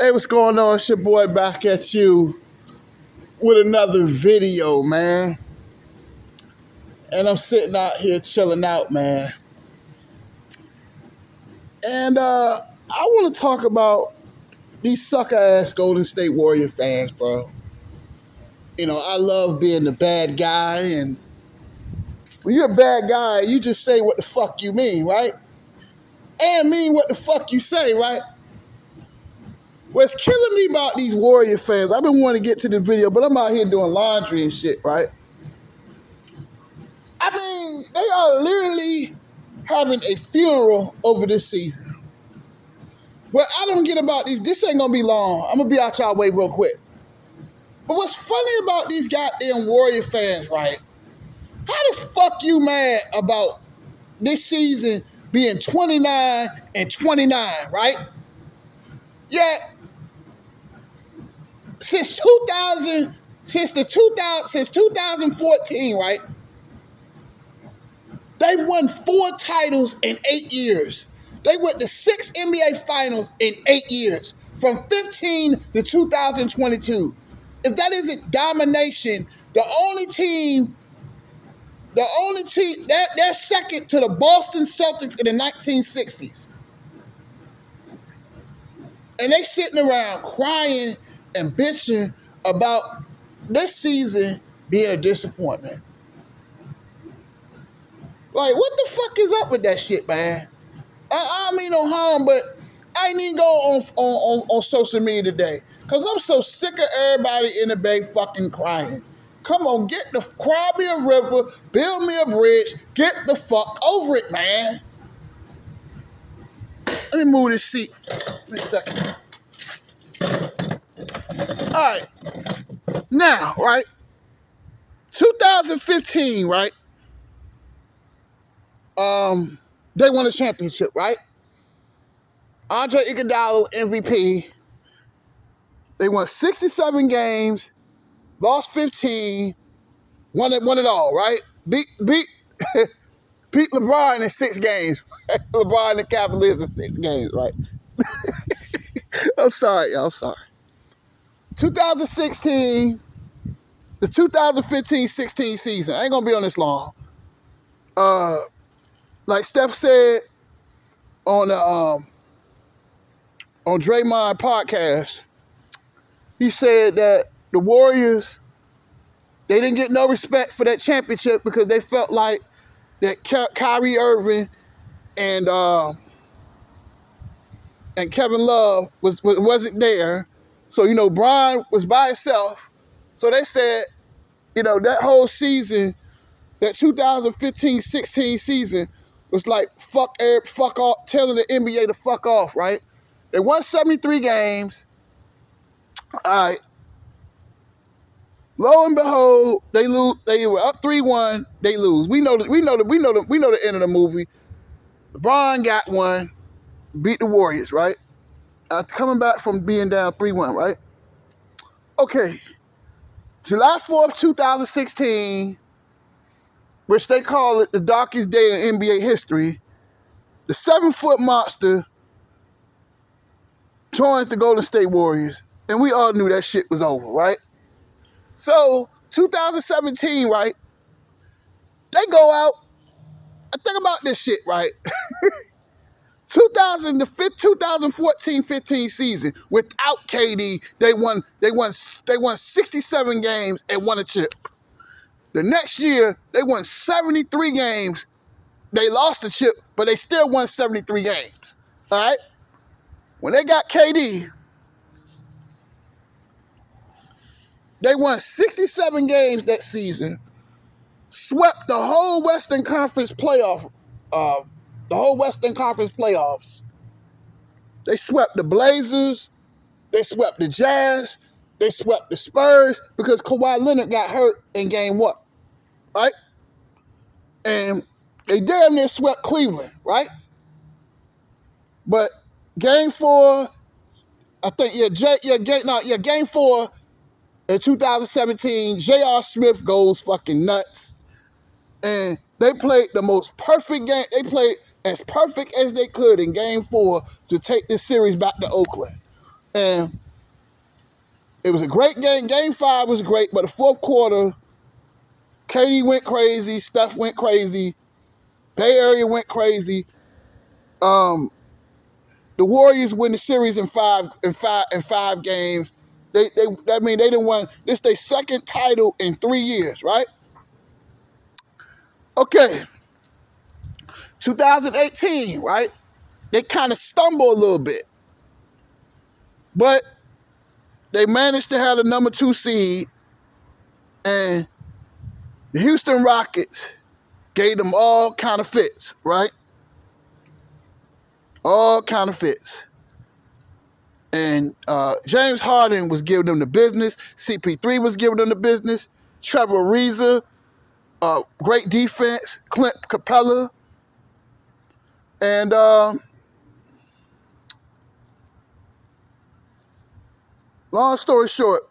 Hey, what's going on? It's your boy back at you with another video, man. And I'm sitting out here chilling out, man. And I want to talk about these sucker-ass Golden State Warrior fans, bro. You know, I love being the bad guy, and when you're a bad guy, you just say what the fuck you mean, right? And mean what the fuck you say, right? What's killing me about these Warrior fans, I've been wanting to get to the video, but I'm out here doing laundry and shit, right? I mean, they are literally having a funeral over this season. What I don't get about these, this ain't gonna be long. I'm gonna be out y'all way real quick. But what's funny about these goddamn Warrior fans, right? How the fuck you mad about this season being 29 and 29, right? Yet, since 2014, right? They've won 4 titles in 8 years. They went to 6 NBA finals in 8 years, from 15 to 2022. If that isn't domination, they're second to the Boston Celtics in the 1960s. And they sitting around crying and bitching about this season being a disappointment. Like, what the fuck is up with that shit, man? I mean no harm, but I ain't even go on social media today. Because I'm so sick of everybody in the Bay fucking crying. Come on, cry me a river, build me a bridge, get the fuck over it, man. Let me move this seat. Give me a second. All right. Now, right? 2015, right? They won a championship, right? Andre Iguodala, MVP. They won 67 games, lost 15, won it all, right? Beat LeBron in 6 games. LeBron and the Cavaliers in 6 games, right? I'm sorry, y'all. I'm sorry. 2016, the 2015-16 season. I ain't gonna be on this long. Like Steph said on Draymond podcast, he said that the Warriors, they didn't get no respect for that championship because they felt like that Kyrie Irving and Kevin Love wasn't there. So, you know, Bron was by himself. So they said, you know, that whole season, that 2015-16 season was like fuck off, telling the NBA to fuck off, right? They won 73 games. All right. Lo and behold, they lose. They were up 3-1. They lose. We know the end of the movie. LeBron got one, beat the Warriors, right? Coming back from being down 3-1, right? Okay. July 4th, 2016, which they call it the darkest day in NBA history, the 7-foot monster joins the Golden State Warriors, and we all knew that shit was over, right? So, 2017, right? They go out. Think about this shit, right? 2014-15 season, without KD, they won 67 games and won a chip. The next year, they won 73 games. They lost the chip, but they still won 73 games. All right? When they got KD, they won 67 games that season, swept the whole Western Conference playoffs. They swept the Blazers. They swept the Jazz. They swept the Spurs because Kawhi Leonard got hurt in game 1, right? And they damn near swept Cleveland, right? But game 4, I think, game 4 in 2017, J.R. Smith goes fucking nuts. And they played the most perfect game. They played as perfect as they could in game 4 to take this series back to Oakland. And it was a great game. Game 5 was great, but the fourth quarter, KD went crazy, Steph went crazy, Bay Area went crazy. The Warriors win the series in five games. They didn't win. This their second title in 3 years, right? Okay. 2018, right? They kind of stumble a little bit. But they managed to have the number 2 seed, and the Houston Rockets gave them all kind of fits, right? All kind of fits. And James Harden was giving them the business. CP3 was giving them the business. Trevor Ariza, great defense. Clint Capella. And long story short,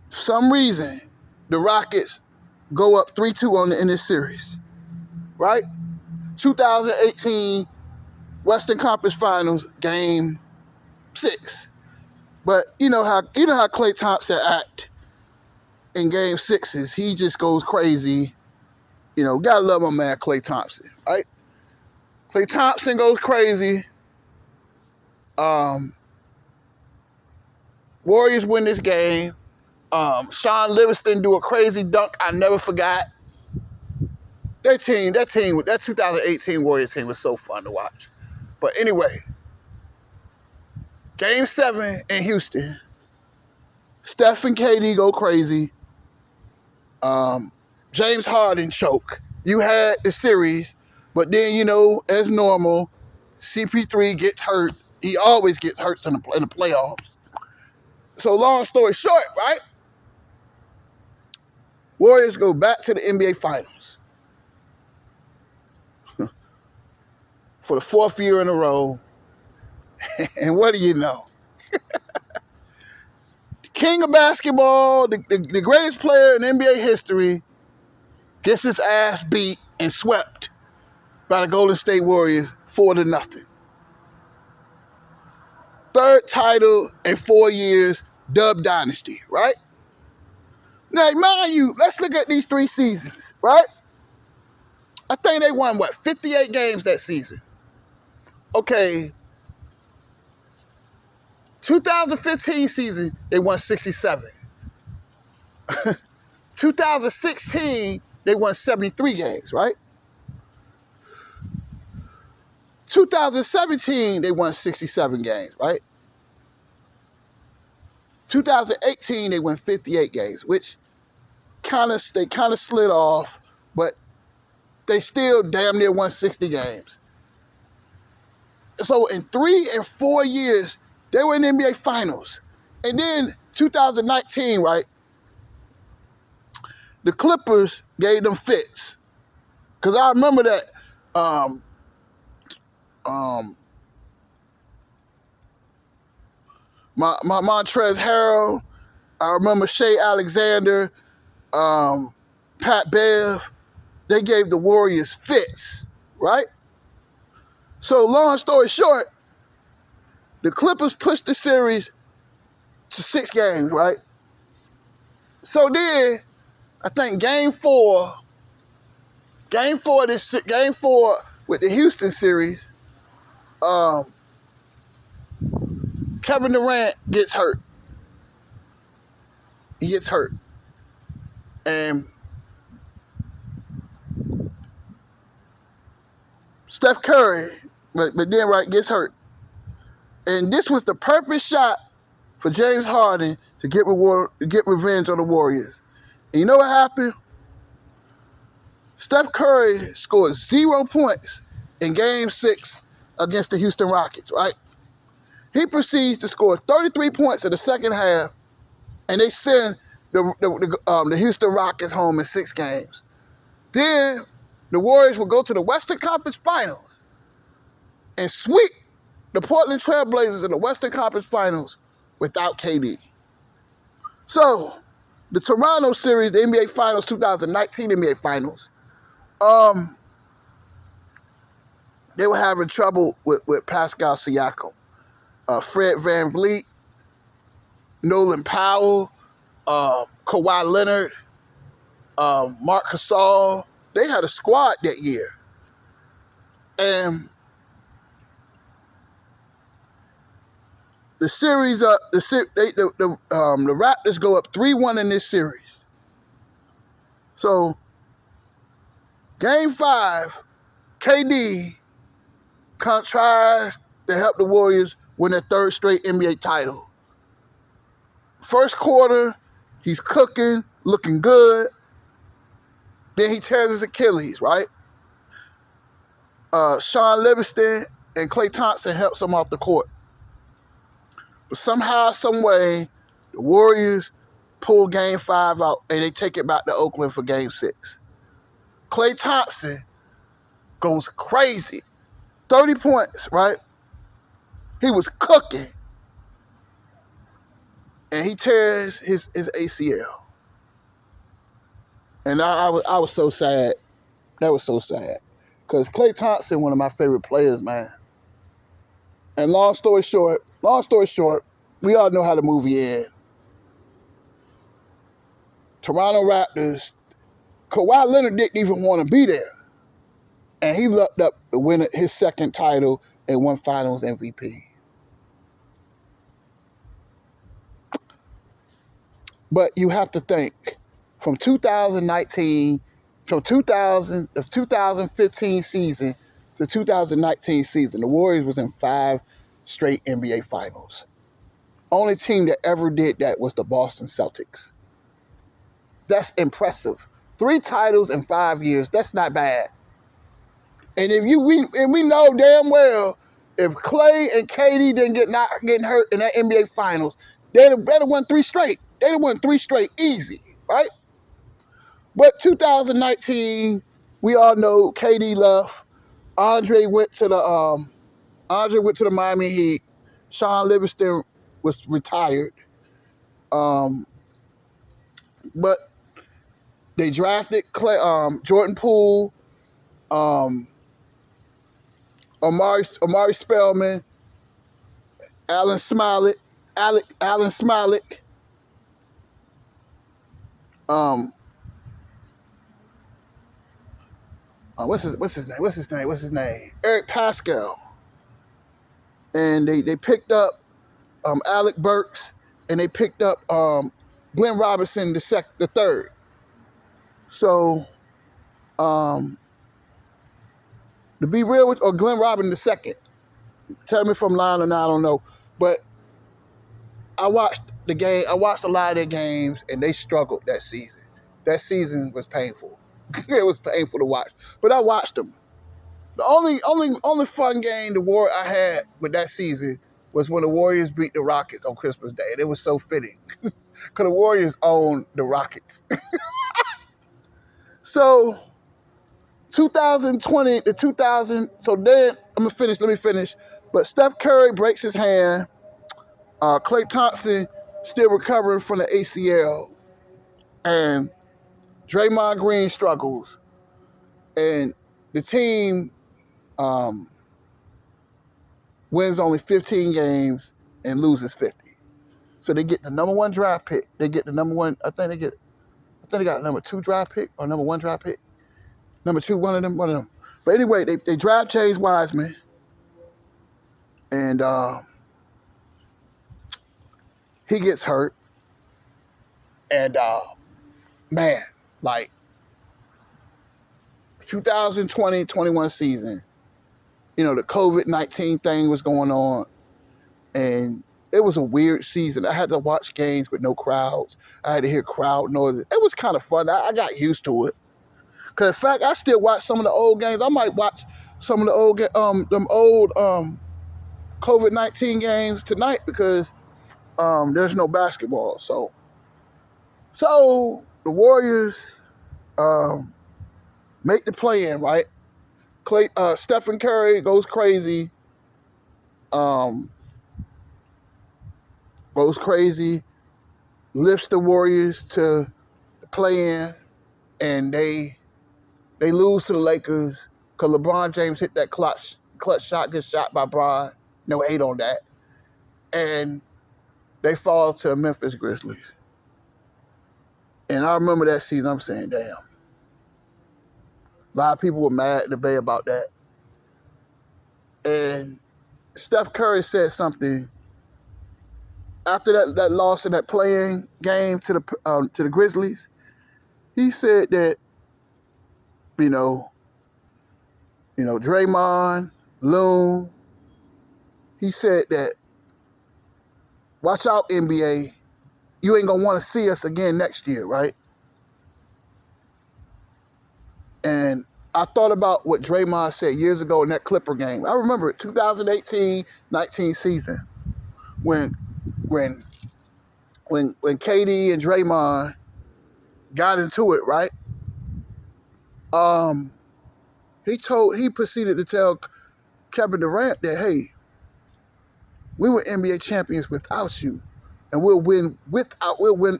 for some reason, the Rockets go up 3-2 in this series, right? 2018 Western Conference Finals, Game 6. But you know how Klay Thompson act in Game 6s. He just goes crazy. You know, gotta love my man Klay Thompson, right? Klay Thompson goes crazy. Warriors win this game. Sean Livingston do a crazy dunk I never forgot. That 2018 Warriors team was so fun to watch. But anyway, Game 7 in Houston. Steph and KD go crazy. James Harden choke. You had the series, but then, you know, as normal, CP3 gets hurt. He always gets hurt in the playoffs. So long story short, right? Warriors go back to the NBA Finals for the 4th year in a row. And what do you know? The king of basketball, the greatest player in NBA history, gets his ass beat and swept by the Golden State Warriors 4-0. 3rd title in 4 years, Dub Dynasty, right? Now, mind you, let's look at these 3 seasons, right? I think they won, 58 games that season. Okay. 2015 season, they won 67. 2016, they won 73 games, right? 2017, they won 67 games, right? 2018, they won 58 games, which they kind of slid off, but they still damn near won 60 games. So in 3 and 4 years, they were in the NBA Finals. And then 2019, right, the Clippers gave them fits. Because I remember that Montrezl Harrell, I remember Shea Alexander, Pat Bev, they gave the Warriors fits, right? So long story short, the Clippers pushed the series to 6 games, right? So then, I think Game 4 with the Houston series, Kevin Durant gets hurt. He gets hurt. And Steph Curry, but then right, gets hurt. And this was the perfect shot for James Harden to get revenge on the Warriors. And you know what happened? Steph Curry scored 0 points in Game 6 against the Houston Rockets, right? He proceeds to score 33 points in the second half, and they send the Houston Rockets home in 6 games. Then the Warriors will go to the Western Conference Finals and sweep the Portland Trail Blazers in the Western Conference Finals without KD. So, the Toronto series, the NBA Finals, 2019 NBA Finals, they were having trouble with Pascal Siakam, Fred VanVleet, Nolan Powell, Kawhi Leonard, Marc Gasol. They had a squad that year. And the series, the Raptors go up 3-1 in this series. So, Game 5, KD tries to help the Warriors win their third straight NBA title. First quarter, he's cooking, looking good. Then he tears his Achilles, right? Sean Livingston and Klay Thompson helps him off the court. But somehow, some way, the Warriors pull Game 5 out and they take it back to Oakland for Game 6. Klay Thompson goes crazy. 30 points, right? He was cooking. And he tears his ACL. And I was so sad. That was so sad. Because Klay Thompson, one of my favorite players, man. And long story short, we all know how the movie ends. Toronto Raptors, Kawhi Leonard didn't even want to be there. And he lucked up to win his second title and won Finals MVP. But you have to think, from 2015 season to 2019 season, the Warriors was in 5 straight NBA Finals. Only team that ever did that was the Boston Celtics. That's impressive. 3 titles in 5 years, that's not bad. And we know damn well, if Klay and KD didn't not getting hurt in that NBA Finals, they'd have won 3 straight. They'd have won 3 straight easy, right? But 2019, we all know KD left. Andre went to the Miami Heat. Sean Livingston was retired. But they drafted Jordan Poole, Omari Spellman, Alan Smolik. What's his name? Eric Pascal. And they picked up Alec Burks, and they picked up Glenn Robinson the third. So, to be real with, or Glenn Robinson the second. Tell me if I'm lying or not, I don't know. But I watched the game. I watched a lot of their games, and they struggled that season. That season was painful. It was painful to watch. But I watched them. The only fun game I had with that season was when the Warriors beat the Rockets on Christmas Day. And it was so fitting. Because the Warriors own the Rockets. So, 2020 to 2000, so then, let me finish. But Steph Curry breaks his hand. Klay Thompson still recovering from the ACL. And Draymond Green struggles. And the team wins only 15 games and loses 50. So they get the number 1 draft pick. They get the number 1, I think they got a number 2 draft pick or number 1 draft pick. Number 2, one of them. But anyway, they draft James Wiseman. And he gets hurt. And man, like 2020-21 season, the COVID-19 thing was going on, and it was a weird season. I had to watch games with no crowds. I had to hear crowd noises. It was kind of fun. I got used to it. Because, in fact, I still watch some of the old games. I might watch some of the old COVID-19 games tonight because there's no basketball. So the Warriors make the play-in, right? Stephen Curry goes crazy. Lifts the Warriors to the play-in, and they lose to the Lakers because LeBron James hit that clutch clutch shot gets shot by Bron. No hate on that. And they fall to the Memphis Grizzlies. And I remember that season, I'm saying, damn. A lot of people were mad at the Bay about that. And Steph Curry said something after that loss in that playing game to the Grizzlies. He said that, Draymond, Loon, he said that, watch out, NBA, you ain't going to want to see us again next year, right? And I thought about what Draymond said years ago in that Clipper game. I remember it, 2018-19 season, when KD and Draymond got into it, right? He proceeded to tell Kevin Durant that, hey, we were NBA champions without you, and we'll win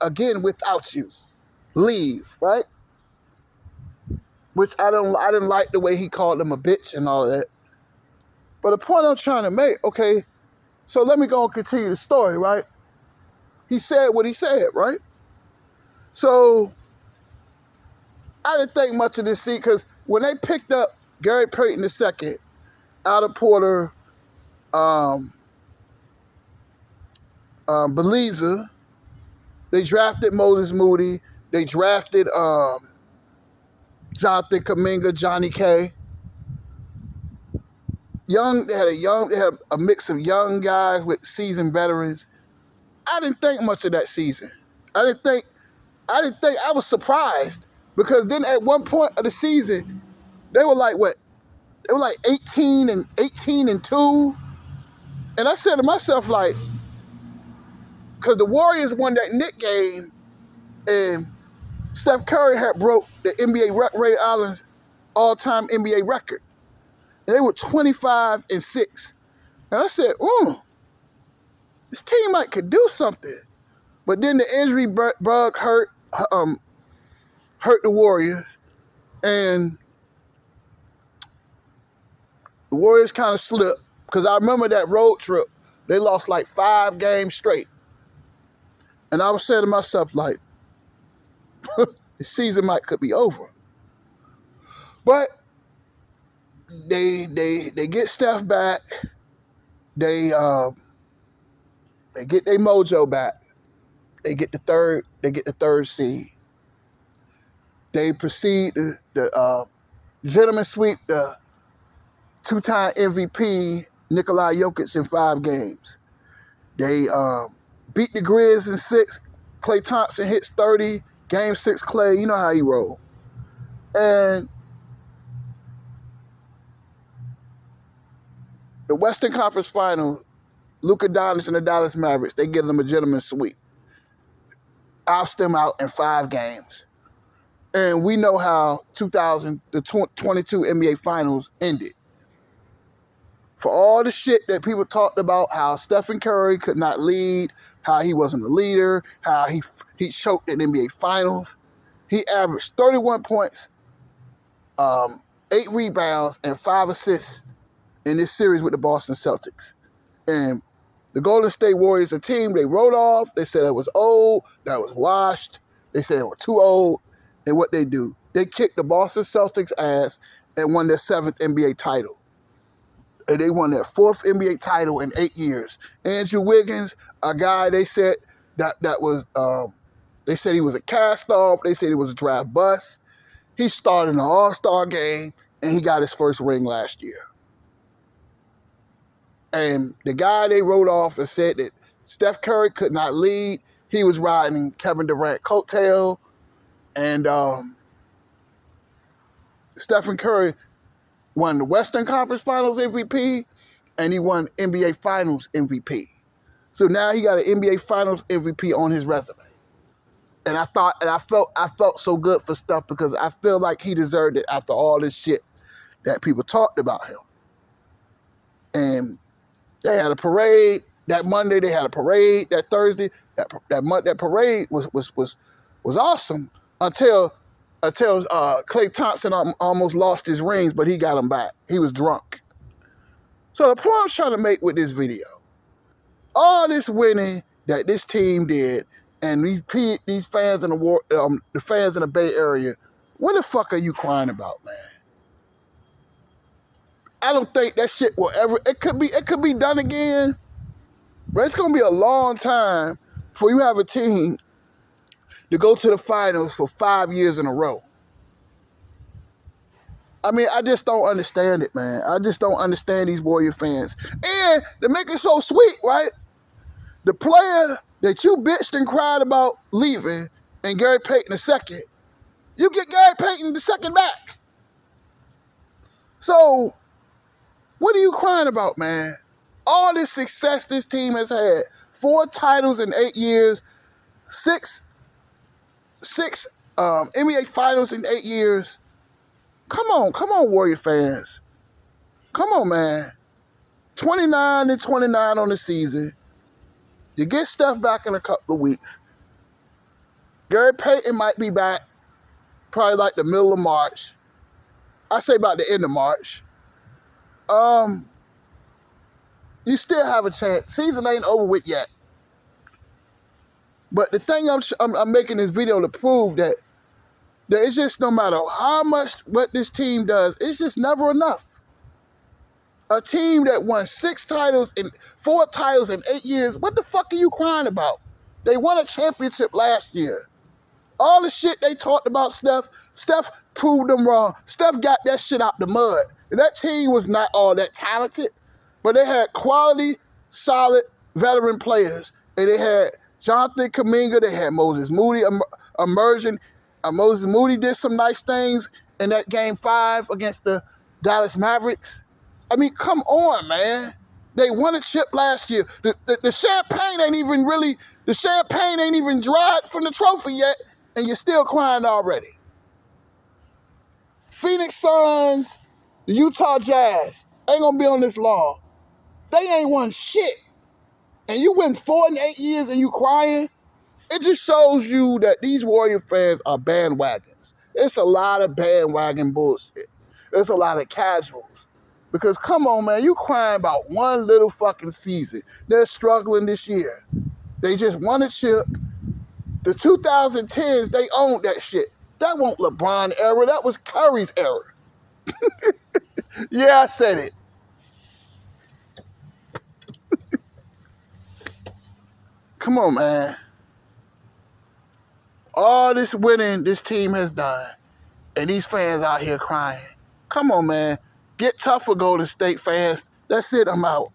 again without you. Leave, right? Which I didn't like the way he called him a bitch and all of that. But the point I'm trying to make, okay, so let me go and continue the story, right? He said what he said, right? So I didn't think much of this seat because when they picked up Gary Payton II out of Porter, Belize, they drafted Moses Moody, they drafted Jonathan Kuminga, Johnny K. They had a mix of young guys with seasoned veterans. I didn't think much of that season. I was surprised because then at one point of the season, they were like what? They were like 18-2. And I said to myself, like, because the Warriors won that Knicks game and Steph Curry had broke the NBA Ray Allen's all-time NBA record. And they were 25-6. And I said, this team could do something. But then the injury bug hurt the Warriors. And the Warriors kind of slipped. Because I remember that road trip, they lost like 5 games straight. And I was saying to myself, like, the season could be over. But they get Steph back. They get their mojo back. They get the third seed. They proceed to gentleman sweep the 2-time MVP Nikola Jokic in 5 games. They beat the Grizz in 6. Klay Thompson hits 30. Game 6 Klay, you know how he roll. And the Western Conference Finals, Luka Doncic and the Dallas Mavericks, they give them a gentleman's sweep. Oust them out in 5 games. And we know how the 22 NBA Finals ended. For all the shit that people talked about, how Stephen Curry could not lead, how he wasn't a leader, how he choked in NBA Finals, he averaged 31 points, 8 rebounds, and 5 assists in this series with the Boston Celtics. And the Golden State Warriors, a team they wrote off. They said it was old, that was washed. They said it was too old. And what they do, they kicked the Boston Celtics ass and won their 7th NBA title. And they won their 4th NBA title in 8 years. Andrew Wiggins, a guy they said they said he was a cast-off. They said he was a draft bust. He started an All-Star game, and he got his first ring last year. And the guy they wrote off and said that Steph Curry could not lead. He was riding Kevin Durant coattail. And Stephen Curry won the Western Conference Finals MVP, and he won NBA Finals MVP. So now he got an NBA Finals MVP on his resume. And I felt so good for Steph because I feel like he deserved it after all this shit that people talked about him. And they had a parade that Monday. They had a parade that Thursday. That parade was awesome until Klay Thompson almost lost his rings, but he got them back. He was drunk. So the point I'm trying to make with this video, all this winning that this team did, and these fans in the fans in the Bay Area, what the fuck are you crying about, man? I don't think that shit will ever. It could be done again, but it's gonna be a long time before you have a team to go to the finals for 5 years in a row. I mean, I just don't understand it, man. I just don't understand these Warrior fans. And to make it so sweet, right? The player that you bitched and cried about leaving and Gary Payton II, you get Gary Payton II back. So, what are you crying about, man? All this success this team has had, 4 titles in 8 years, six NBA finals in 8 years. Come on, Warrior fans. Come on, man. 29-29 on the season. You get Steph back in a couple of weeks. Gary Payton might be back probably like the middle of March. I say about the end of March. You still have a chance. Season ain't over with yet. But the thing I'm making this video to prove that it's just no matter how much what this team does, it's just never enough. A team that won 4 titles in 8 years, what the fuck are you crying about? They won a championship last year. All the shit they talked about Steph proved them wrong. Steph got that shit out the mud. And that team was not all that talented, but they had quality, solid, veteran players. And they had Jonathan Kuminga, they had Moses Moody emerging. Moses Moody did some nice things in that Game 5 against the Dallas Mavericks. I mean, come on, man. They won a chip last year. The champagne ain't even dried from the trophy yet, and you're still crying already. Phoenix Suns, the Utah Jazz, ain't gonna be on this long. They ain't won shit. And you win 4 in 8 years and you crying? It just shows you that these Warrior fans are bandwagons. It's a lot of bandwagon bullshit. There's a lot of casuals. Because come on, man, you crying about one little fucking season. They're struggling this year. They just won a chip. The 2010s, they owned that shit. That wasn't LeBron era. That was Curry's era. Yeah, I said it. Come on, man. All this winning this team has done, and these fans out here crying. Come on, man. Get tougher, Golden State fans. That's it. I'm out.